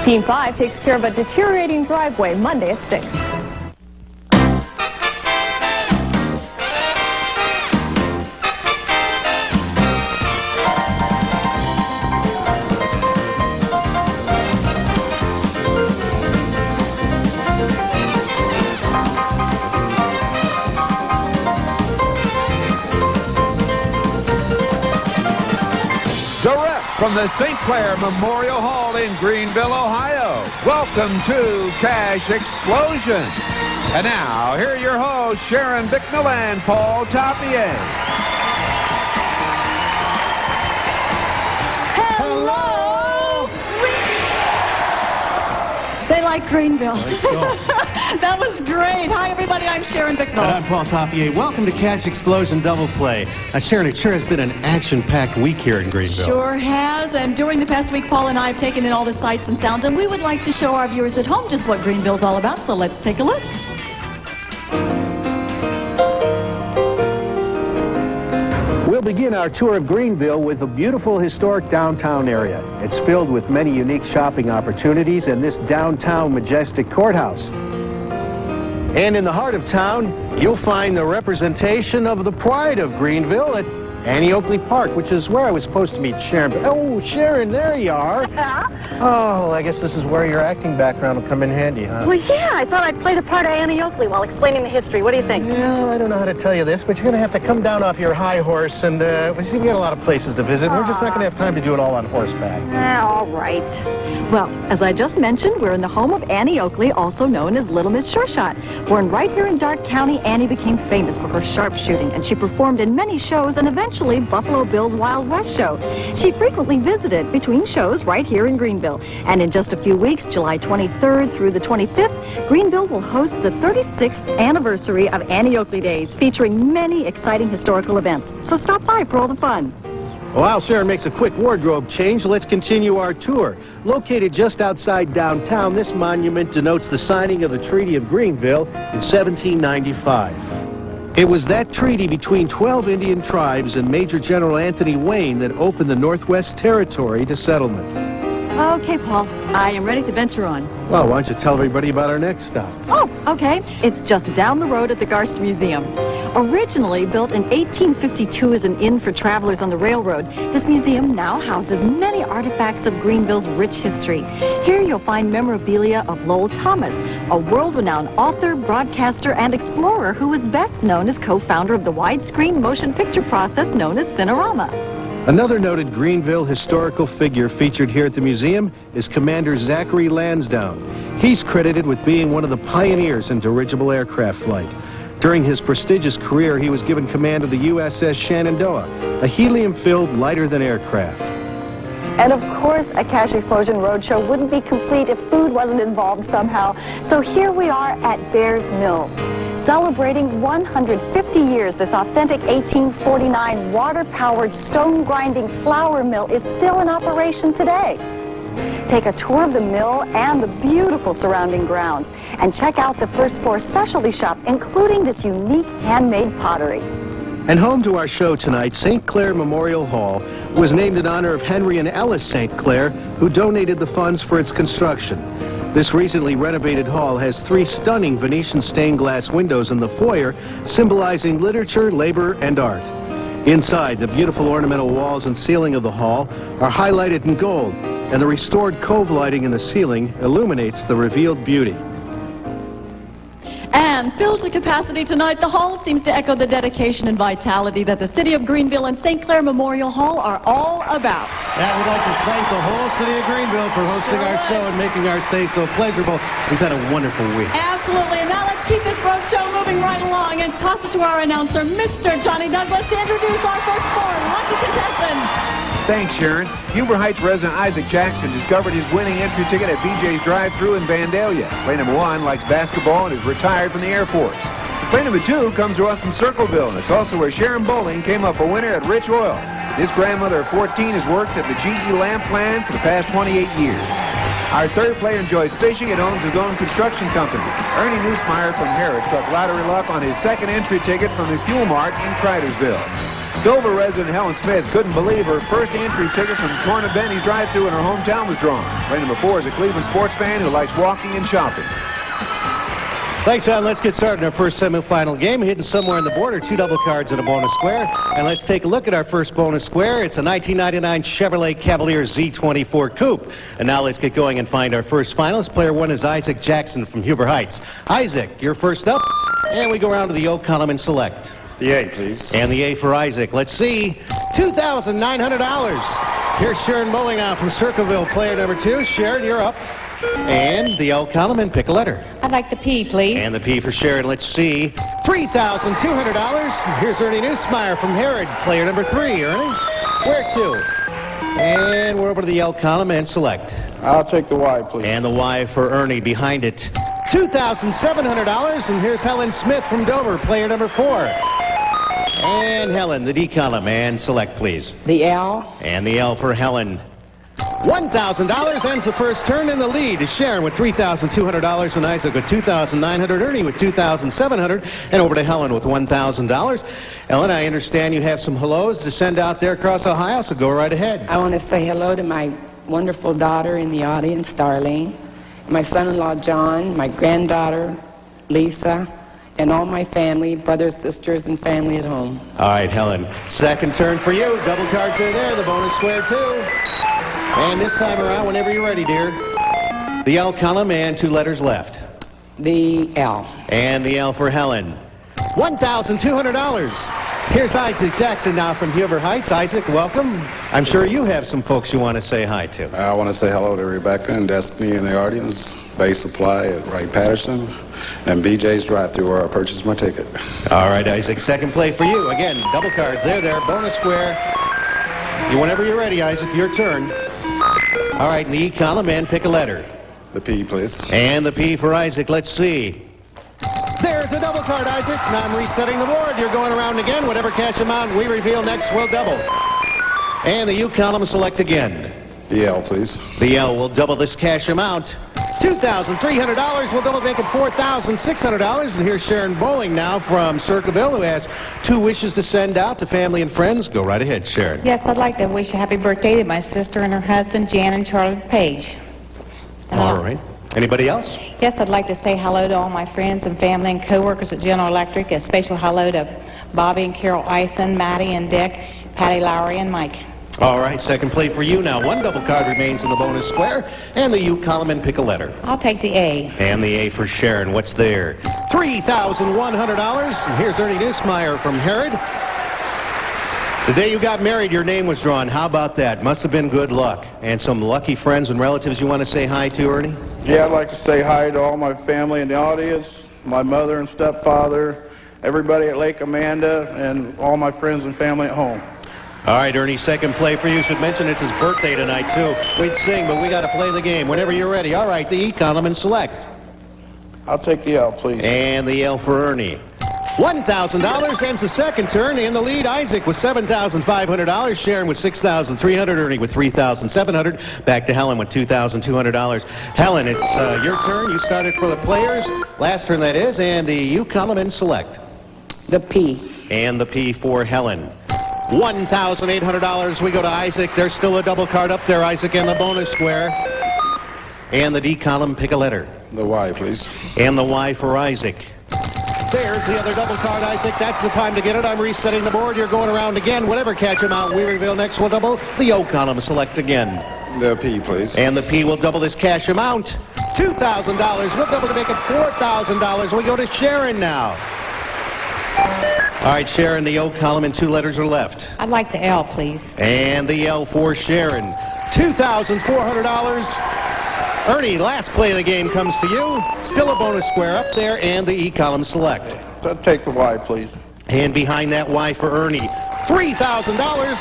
Team 5 takes care of a deteriorating driveway Monday at 6. Direct from the St. Clair Memorial Hall in Greenville, Ohio. Welcome to Cash Explosion. And now, here are your hosts, Sharon Bicknell and Paul Tapier. Hello! They like Greenville. Like so. That was great. Hi, everybody. I'm Sharon Bicknell. And I'm Paul Tapier. Welcome to Cash Explosion Double Play. Sharon, it sure has been an action-packed week here in Greenville. Sure has. And during the past week, Paul and I have taken in all the sights and sounds, and we would like to show our viewers at home just what Greenville's all about. So let's take a look. We'll begin our tour of Greenville with the beautiful historic downtown area. It's filled with many unique shopping opportunities and this downtown majestic courthouse. And in the heart of town, you'll find the representation of the pride of Greenville at Annie Oakley Park, which is where I was supposed to meet Sharon. Oh, Sharon, there you are. Oh, I guess this is where your acting background will come in handy, huh? Well, yeah, I thought I'd play the part of Annie Oakley while explaining the history. What do you think? Well, I don't know how to tell you this, but you're going to have to come down off your high horse and, we got a lot of places to visit. We're just not going to have time to do it all on horseback. All right. Well, as I just mentioned, we're in the home of Annie Oakley, also known as Little Miss Sure Shot. Born right here in Darke County, Annie became famous for her sharpshooting, and she performed in many shows and eventually Buffalo Bill's Wild West show. She frequently visited between shows right here in Greenville. And in just a few weeks, July 23rd through the 25th, Greenville will host the 36th anniversary of Annie Oakley Days, featuring many exciting historical events. So stop by for all the fun. While Sharon makes a quick wardrobe change, let's continue our tour. Located just outside downtown, this monument denotes the signing of the Treaty of Greenville in 1795. It was that treaty between 12 Indian tribes and Major General Anthony Wayne that opened the Northwest Territory to settlement. Okay, Paul, I am ready to venture on. Well, why don't you tell everybody about our next stop? Oh, okay. It's just down the road at the Garst Museum. Originally built in 1852 as an inn for travelers on the railroad, this museum now houses many artifacts of Greenville's rich history. Here you'll find memorabilia of Lowell Thomas, a world-renowned author, broadcaster, and explorer who was best known as co-founder of the widescreen motion picture process known as Cinerama. Another noted Greenville historical figure featured here at the museum is Commander Zachary Lansdowne. He's credited with being one of the pioneers in dirigible aircraft flight. During his prestigious career, he was given command of the USS Shenandoah, a helium-filled lighter-than aircraft. And of course, a Cash Explosion Roadshow wouldn't be complete if food wasn't involved somehow. So here we are at Bear's Mill. Celebrating 150 years, this authentic 1849 water-powered stone-grinding flour mill is still in operation today. Take a tour of the mill and the beautiful surrounding grounds, and check out the first floor specialty shop, including this unique handmade pottery. And home to our show tonight, St. Clair Memorial Hall was named in honor of Henry and Ellis St. Clair, who donated the funds for its construction. This recently renovated hall has 3 stunning Venetian stained glass windows in the foyer, symbolizing literature, labor, and art. Inside, the beautiful ornamental walls and ceiling of the hall are highlighted in gold, and the restored cove lighting in the ceiling illuminates the revealed beauty. And filled to capacity tonight, the hall seems to echo the dedication and vitality that the city of Greenville and St. Clair Memorial Hall are all about. And we'd like to thank the whole city of Greenville for hosting our show and making our stay so pleasurable. We've had a wonderful week. Absolutely. And now let's keep this road show moving right along and toss it to our announcer, Mr. Johnny Douglas, to introduce our first 4 lucky contestants. Thanks, Sharon. Huber Heights resident Isaac Jackson discovered his winning entry ticket at BJ's drive-thru in Vandalia. Play number 1 likes basketball and is retired from the Air Force. Play number 2 comes to us from Circleville, and it's also where Sharon Bowling came up a winner at Rich Oil. This grandmother of 14 has worked at the GE Lamp Plant for the past 28 years. Our third player enjoys fishing and owns his own construction company. Ernie Nussmeyer from Harris struck lottery luck on his second entry ticket from the Fuel Mart in Cridersville. Dover resident Helen Smith couldn't believe her first entry ticket from Torna Benny's drive-thru in her hometown was drawn. Lane number 4 is a Cleveland sports fan who likes walking and shopping. Thanks, John. Let's get started in our first semifinal game. Hidden somewhere in the border, 2 double cards and a bonus square. And let's take a look at our first bonus square. It's a 1999 Chevrolet Cavalier Z24 Coupe. And now let's get going and find our first finalist. Player 1 is Isaac Jackson from Huber Heights. Isaac, you're first up. And we go around to the O column and select. The A, please. And the A for Isaac. Let's see. $2,900. Here's Sharon Bowling now from Circleville, player number 2. Sharon, you're up. And the L column and pick a letter. I'd like the P, please. And the P for Sharon. Let's see. $3,200. Here's Ernie Newsmeyer from Herod, player number 3. Ernie, where to? And we're over to the L column and select. I'll take the Y, please. And the Y for Ernie behind it. $2,700. And here's Helen Smith from Dover, player number 4. And Helen, the D column, and select, please. The L. And the L for Helen. $1,000 ends the first turn. In the lead is Sharon with $3,200 and Isaac with $2,900, Ernie with $2,700, and over to Helen with $1,000. Ellen, I understand you have some hellos to send out there across Ohio, so go right ahead. I want to say hello to my wonderful daughter in the audience, Darlene, my son-in-law, John, my granddaughter, Lisa, and all my family, brothers, sisters, and family at home. All right, Helen. Second turn for you. Double cards are there. The bonus square, too. And this time around, whenever you're ready, dear. The L column and 2 letters left. The L. And the L for Helen. $1,200. Here's Isaac Jackson now from Huber Heights. Isaac, welcome. I'm sure you have some folks you want to say hi to. I want to say hello to Rebecca and Destiny in the audience, Bay Supply at Wright-Patterson, and BJ's drive-thru where I purchased my ticket. All right, Isaac, second play for you. Again, double cards. There, bonus square. Whenever you're ready, Isaac, your turn. All right, in the E column, and pick a letter. The P, please. And the P for Isaac. Let's see. There's a double card, Isaac. Now I'm resetting the board. You're going around again. Whatever cash amount we reveal next will double. And the U column, select again. The L, please. The L will double this cash amount. $2,300 will double, make it $4,600. And here's Sharon Bowling now from Circleville, who has 2 wishes to send out to family and friends. Go right ahead, Sharon. Yes, I'd like to wish a happy birthday to my sister and her husband, Jan and Charlotte Page. And All right. Anybody else? Yes, I'd like to say hello to all my friends and family and co-workers at General Electric. A special hello to Bobby and Carol Eisen, Maddie and Dick, Patty Lowry and Mike. All right, second play for you now. 1 double card remains in the bonus square, and the U column, and pick a letter. I'll take the A. And the A for Sharon. What's there? $3,100. And here's Ernie Newsmeyer from Herod. The day you got married, your name was drawn. How about that? Must have been good luck. And some lucky friends and relatives you want to say hi to, Ernie? Yeah, I'd like to say hi to all my family in the audience, my mother and stepfather, everybody at Lake Amanda, and all my friends and family at home. All right, Ernie, second play for you. Should mention it's his birthday tonight, too. We'd sing, but we got to play the game. Whenever you're ready. All right, the E column and select. I'll take the L, please. And the L for Ernie. $1,000 ends the second turn. In the lead, Isaac with $7,500. Sharon with $6,300. Ernie with $3,700. Back to Helen with $2,200. Helen, it's your turn. You started for the players. Last turn, that is. And the U column and select. The P. And the P for Helen. $1,800. We go to Isaac. There's still a double card up there, Isaac, and the bonus square. And the D column, pick a letter. The Y, please. And the Y for Isaac. There's the other double card, Isaac. That's the time to get it. I'm resetting the board. You're going around again. Whatever catch amount we reveal next will double. The O column, select again. The P, please. And the P will double this cash amount. $2,000. We'll double to make it $4,000. We go to Sharon now. All right, Sharon, the O column and 2 letters are left. I'd like the L, please. And the L for Sharon. $2,400. Ernie, last play of the game comes to you. Still a bonus square up there, and the E column select. I'll take the Y, please. And behind that Y for Ernie. $3,000.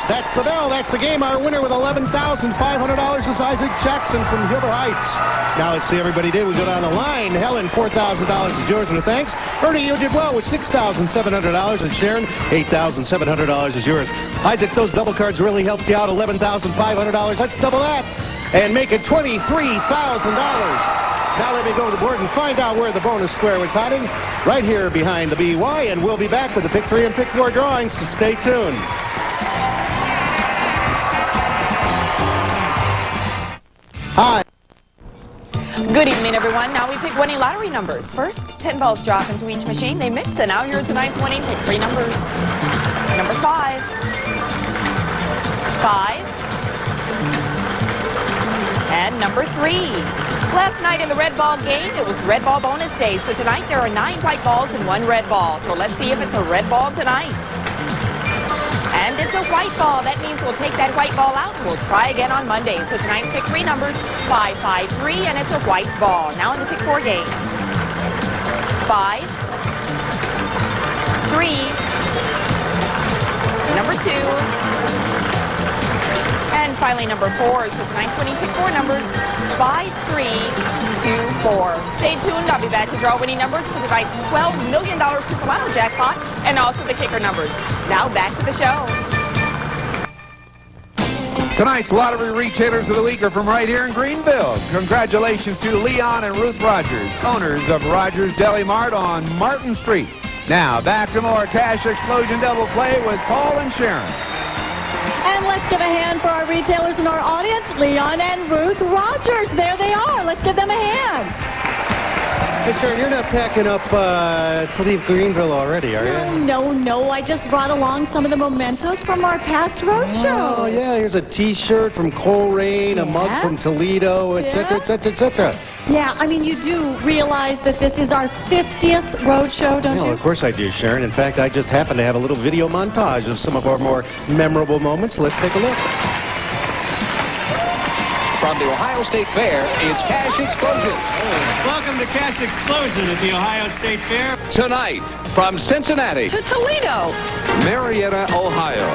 That's the bell. That's the game. Our winner with $11,500 is Isaac Jackson from Huber Heights. Now let's see everybody did. We go down the line. Helen, $4,000 is yours with a thanks. Ernie, you did well with $6,700. And Sharon, $8,700 is yours. Isaac, those double cards really helped you out. $11,500. Let's double that and make it $23,000. Now let me go to the board and find out where the bonus square was hiding. Right here behind the BY, and we'll be back with the Pick 3 and Pick 4 drawings, so stay tuned. Hi. Good evening, everyone. Now we pick winning lottery numbers. First, 10 balls drop into each machine. They mix, and now you're tonight's winning. Pick 3 numbers. Number 5. 5. And number 3. Last night in the red ball game, it was red ball bonus day. So tonight there are 9 white balls and 1 red ball. So let's see if it's a red ball tonight. And it's a white ball. That means we'll take that white ball out and we'll try again on Monday. So tonight's pick 3 numbers, 5, 5, 3, and it's a white ball. Now in the pick 4 game. 5, 3, number 2, and finally number 4. So tonight's winning pick 4 numbers, 5, 3, 2, 4. Stay tuned. I'll be back to draw winning numbers for tonight's $12 million Super Lotto jackpot and also the kicker numbers. Now back to the show. Tonight's lottery retailers of the week are from right here in Greenville. Congratulations to Leon and Ruth Rogers, owners of Rogers Deli Mart on Martin Street. Now back to more Cash Explosion Double Play with Paul and Sharon. And let's give a hand for our retailers in our audience, Leon and Ruth Rogers. There they are. Let's give them a hand. Hey, Sharon, you're not packing up to leave Greenville already, are you? No. I just brought along some of the mementos from our past roadshows. Oh, yeah. Here's a T-shirt from Coleraine, a mug from Toledo, etc., etc., etc. Yeah, I mean, you do realize that this is our 50th roadshow, don't you? Of course I do, Sharon. In fact, I just happen to have a little video montage of some of our more memorable moments. Let's take a look. From the Ohio State Fair, it's Cash Explosion. Welcome to Cash Explosion at the Ohio State Fair. Tonight, from Cincinnati To Toledo. Marietta, Ohio.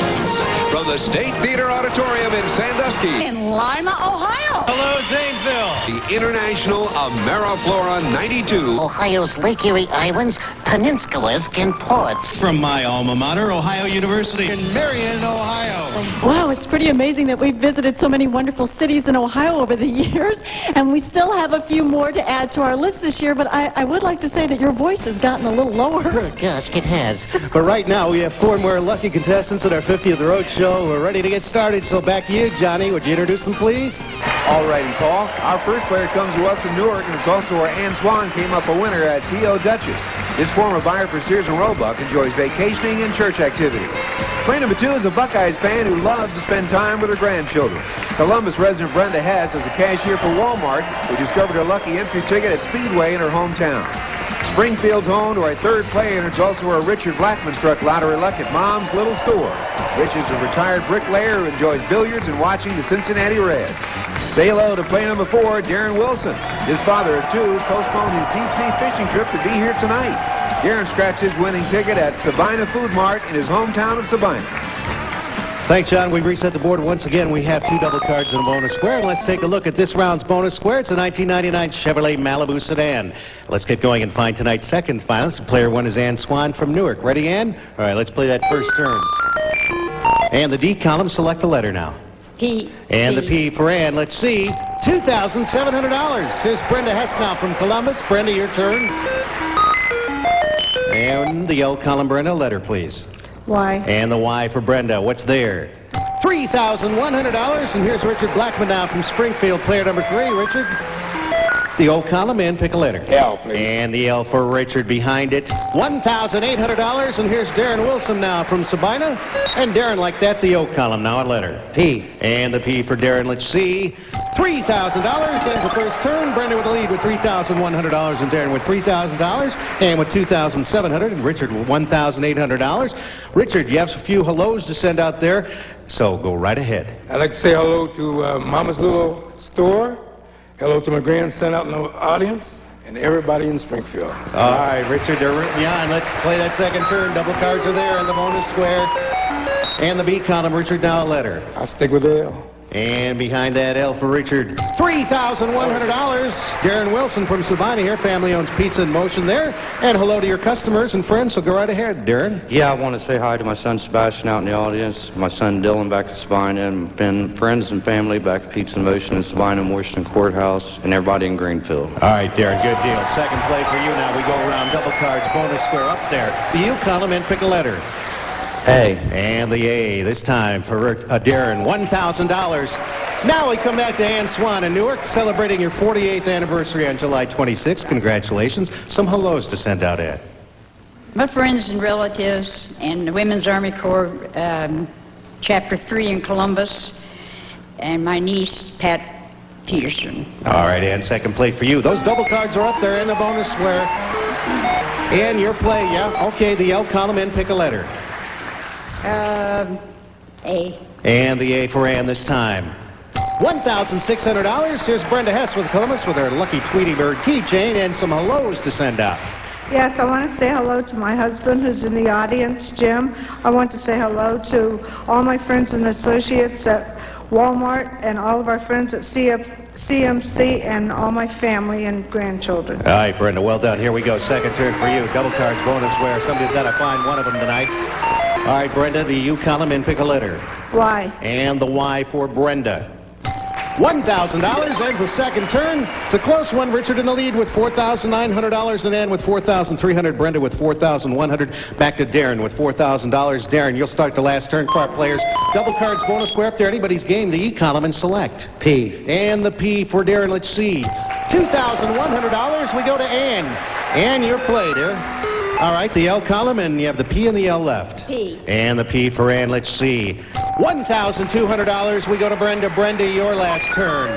From the State Theater Auditorium in Sandusky. In Lima, Ohio. Hello, Zanesville. The International Ameriflora 92. Ohio's Lake Erie Islands, peninsulas, and ports. From my alma mater, Ohio University. In Marion, Ohio. Wow, it's pretty amazing that we've visited so many wonderful cities in Ohio over the years, and we still have a few more to add to our list this year, but I would like to say that your voice has gotten a little lower. Oh, gosh, it has. But right now, we have 4 more lucky contestants at our 50th roadshow. We're ready to get started, so back to you, Johnny. Would you introduce them, please? All righty, Paul. Our first player comes to us from Newark, and it's also where Ann Swan came up a winner at P.O. Duchess. This former buyer for Sears and Roebuck enjoys vacationing and church activities. Player number 2 is a Buckeyes fan who loves to spend time with her grandchildren. Columbus resident Brenda Hess is a cashier for Walmart who discovered her lucky entry ticket at Speedway in her hometown. Springfield's home to our third player, and it's also where Richard Blackman struck lottery luck at Mom's Little Store. Rich is a retired bricklayer who enjoys billiards and watching the Cincinnati Reds. Say hello to player number 4, Darren Wilson. His father of 2 postponed his deep-sea fishing trip to be here tonight. Darren scratched his winning ticket at Sabina Food Mart in his hometown of Sabina. Thanks, John. We've reset the board once again. We have 2 double cards and a bonus square. And let's take a look at this round's bonus square. It's a 1999 Chevrolet Malibu sedan. Let's get going and find tonight's second finalist. Player 1 is Ann Swan from Newark. Ready, Ann? All right, let's play that first turn. And the D column, select a letter now. P. And the P for Ann. Let's see. $2,700. Here's Brenda Hess now from Columbus. Brenda, your turn. And the L column, Brenda, letter, please. Why? And the Y for Brenda. What's there? $3,100. And here's Richard Blackman now from Springfield, player number 3. Richard? The O column in, pick a letter. L, please. And the L for Richard behind it. $1,800. And here's Darren Wilson now from Sabina. And Darren, like that, the O column, now a letter. P. And the P for Darren. Let's see. $3,000. Ends the first turn. Brenda with the lead with $3,100 and Darren with $3,000 and with $2,700 and Richard with $1,800. Richard, you have a few hellos to send out there, so go right ahead. I'd like to say hello to Mama's Little Store. Hello to my grandson out in the audience and everybody in Springfield. All right, Richard, they're rooting you on. Let's play that second turn. Double cards are there in the bonus square. And the B column, Richard, now a letter. I'll stick with L. And behind that L for Richard, $3,100. Darren Wilson from Sabina here. Family owns Pizza in Motion there. And hello to your customers and friends, so go right ahead, Darren. Yeah, I want to say hi to my son Sebastian out in the audience, my son Dylan back at Sabina, and friends and family back at Pizza in Motion in Sabina and Washington Courthouse, and everybody in Greenville. All right, Darren, good deal. Second play for you now. We go around double cards, bonus square up there. The U column and pick a letter. A. And the A, this time for Darren, $1,000. Now we come back to Ann Swan in Newark, celebrating your 48th anniversary on July 26th. Congratulations. Some hellos to send out, Ann. My friends and relatives and the Women's Army Corps, Chapter 3 in Columbus, and my niece, Pat Peterson. All right, Ann, second play for you. Those double cards are up there in the bonus square. Ann, your play, yeah? Okay, the L column and pick a letter. A. And the A for Ann this time. $1,600. Here's Brenda Hess with Columbus with her lucky Tweety Bird keychain and some hellos to send out. Yes, I want to say hello to my husband who's in the audience, Jim. I want to say hello to all my friends and associates at Walmart and all of our friends at CMC and all my family and grandchildren. All right, Brenda, well done. Here we go. Second turn for you. Double cards bonus where somebody's got to find one of them tonight. All right, Brenda, the U column and pick a letter. Y. And the Y for Brenda. $1,000 ends the second turn. It's a close one. Richard in the lead with $4,900 and Ann with $4,300. Brenda with $4,100. Back to Darren with $4,000. Darren, you'll start the last turn. Car players, double cards, bonus square up there. Anybody's game, the E column and select. P. And the P for Darren. Let's see. $2,100. We go to Ann. Ann, your play, dear. All right, the L column, and you have the P and the L left. P. And the P for Ann. Let's see. $1,200. We go to Brenda. Brenda, your last turn.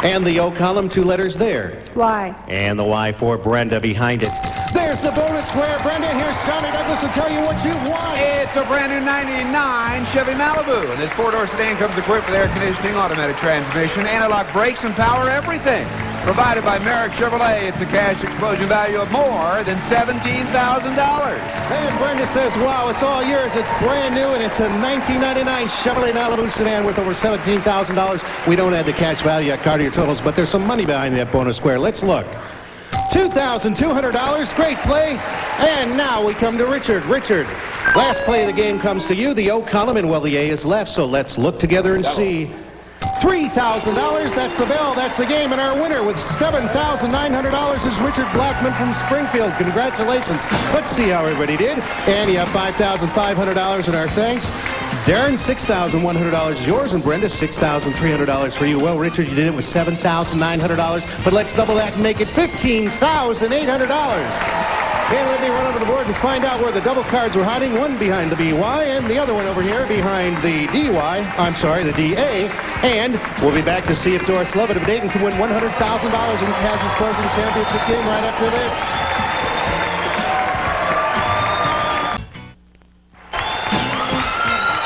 And the O column, two letters there. Y. And the Y for Brenda behind it. There's the bonus square. Brenda, here's Johnny Douglas to tell you what you won. It's a brand new 99 Chevy Malibu. And this four-door sedan comes equipped with air conditioning, automatic transmission, anti-lock brakes, and power everything. Provided by Merrick Chevrolet, it's a cash explosion value of more than $17,000. And Brenda says, wow, it's all yours. It's brand new, and it's a 1999 Chevrolet Malibu sedan worth over $17,000. We don't add the cash value at car to your totals, but there's some money behind that bonus square. Let's look. $2,200. Great play. And now we come to Richard. Richard, last play of the game comes to you. The O column, and well, the A is left, so let's look together and see. $3,000. That's the bell. That's the game. And our winner with $7,900 is Richard Blackman from Springfield. Congratulations. Let's see how everybody did. And you have $5,500 in our thanks. Darren, $6,100 is yours. And Brenda, $6,300 for you. Well, Richard, you did it with $7,900. But let's double that and make it $15,800. And let me run over the board to find out where the double cards were hiding. One behind the BY and the other one over here behind the the DA. And we'll be back to see if Doris Lovett of Dayton can win $100,000 in the Cash's Closing Championship game right after this.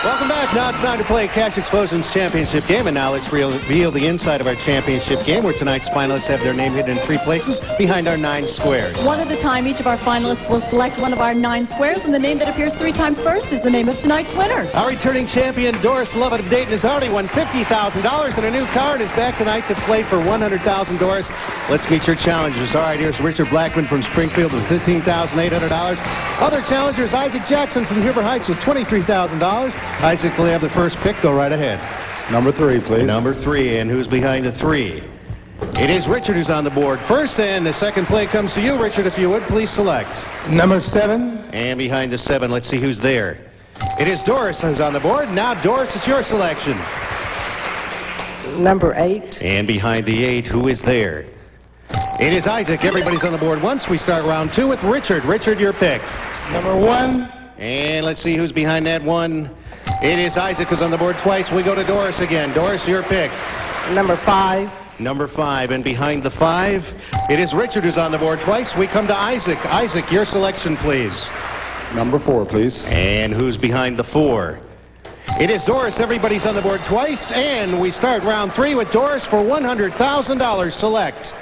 Welcome back. Now it's time to play Cash Explosion's championship game, and now let's reveal the inside of our championship game, where tonight's finalists have their name hidden in 3 places behind our 9 squares. One at a time, each of our finalists will select one of our 9 squares, and the name that appears 3 times first is the name of tonight's winner. Our returning champion, Doris Lovett of Dayton, has already won $50,000 in a new car and is back tonight to play for $100,000. Doris, let's meet your challengers. All right, here's Richard Blackman from Springfield with $15,800. Other challengers, Isaac Jackson from Huber Heights with $23,000. Isaac will have the first pick. Go right ahead. Number 3, please. Number 3, and who's behind the 3? It is Richard who's on the board first, and the second play comes to you, Richard, if you would, please select. Number 7. And behind the 7, let's see who's there. It is Doris who's on the board. Now, Doris, it's your selection. Number 8. And behind the 8, who is there? It is Isaac. Everybody's on the board once. We start round 2 with Richard. Richard, your pick. Number 1. And let's see who's behind that 1. It is Isaac who's on the board twice. We go to Doris again. Doris, your pick. Number 5. Number 5. And behind the 5, it is Richard who's on the board twice. We come to Isaac. Isaac, your selection, please. Number 4, please. And who's behind the 4? It is Doris. Everybody's on the board twice. And we start round 3 with Doris for $100,000. Select.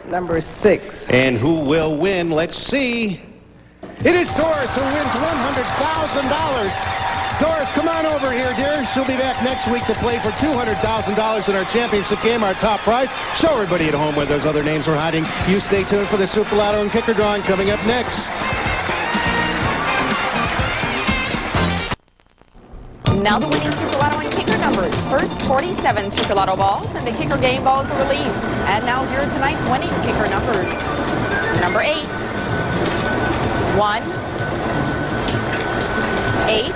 Number 6. And who will win? Let's see. It is Doris who wins $100,000. Doris, come on over here, dear. She'll be back next week to play for $200,000 in our championship game, our top prize. Show everybody at home where those other names are hiding. You stay tuned for the Super Lotto and Kicker Drawing coming up next. Now the winning Super Lotto and Kicker numbers. First, 47 Super Lotto balls and the Kicker game balls are released. And now here are tonight's winning Kicker numbers. Number 8, 1, 8,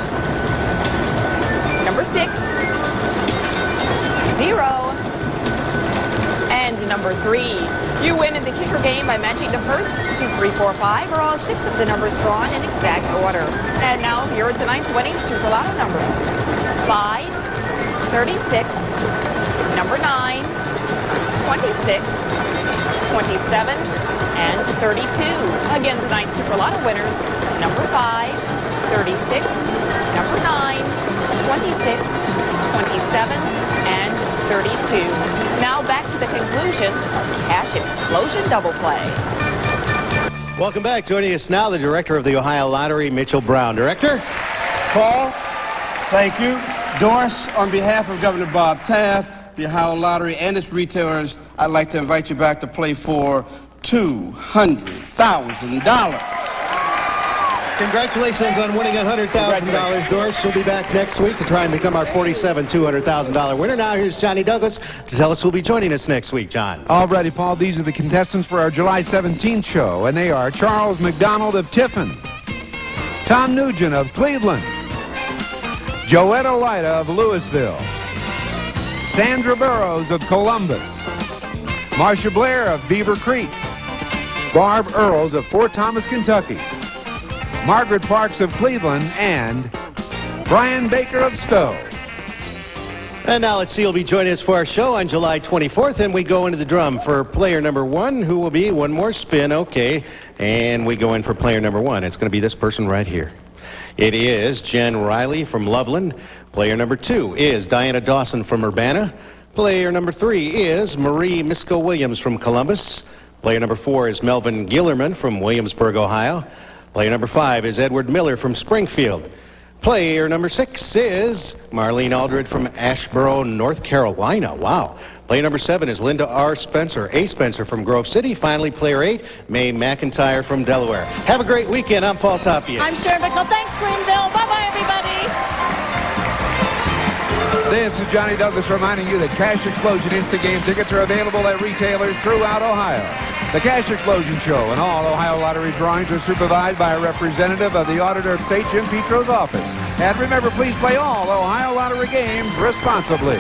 number 6, 0, and number 3. You win in the Kicker game by matching the first 2, 3, 4, 5, or all 6 of the numbers drawn in exact order. And now here are tonight's winning Super Lotto numbers. 5, 36, number 9, 26, 27, and 32. Again, tonight's Super Lotto winners, number 5, 36, number 9, 26, 27, and 32. Now back to the conclusion of the Cash Explosion Double Play. Welcome back. Joining us now, the director of the Ohio Lottery, Mitchell Brown. Director? Paul, thank you. Doris, on behalf of Governor Bob Taft, the Ohio Lottery, and its retailers, I'd like to invite you back to play for $200,000. Congratulations on winning $100,000, Doris. She'll be back next week to try and become our 47 $200,000 winner. Now here's Johnny Douglas to tell us who'll be joining us next week. John. All righty, Paul. These are the contestants for our July 17th show, and they are Charles McDonald of Tiffin, Tom Nugent of Cleveland, Joetta Lyda of Louisville, Sandra Burrows of Columbus, Marcia Blair of Beaver Creek, Barb Earls of Fort Thomas, Kentucky, Margaret Parks of Cleveland, and Brian Baker of Stowe. And now let's see who'll be joining us for our show on July 24th, and we go into the drum for player number 1, who will be one more spin, okay, and we go in for player number 1. It's going to be this person right here. It is Jen Riley from Loveland. Player number 2 is Diana Dawson from Urbana. Player number 3 is Marie Misko-Williams from Columbus. Player number 4 is Melvin Gillerman from Williamsburg, Ohio. Player number 5 is Edward Miller from Springfield. Player number 6 is Marlene Aldred from Asheboro, North Carolina. Wow. Player number 7 is Linda R. Spencer, A. Spencer from Grove City. Finally, player 8, Mae McIntyre from Delaware. Have a great weekend. I'm Paul Tapia. I'm Sharon Bicknell. Thanks, Greenville. Bye-bye, everybody. This is Johnny Douglas reminding you that Cash Explosion Instant Game tickets are available at retailers throughout Ohio. The Cash Explosion Show and all Ohio Lottery drawings are supervised by a representative of the Auditor of State, Jim Petro's office. And remember, please play all Ohio Lottery games responsibly.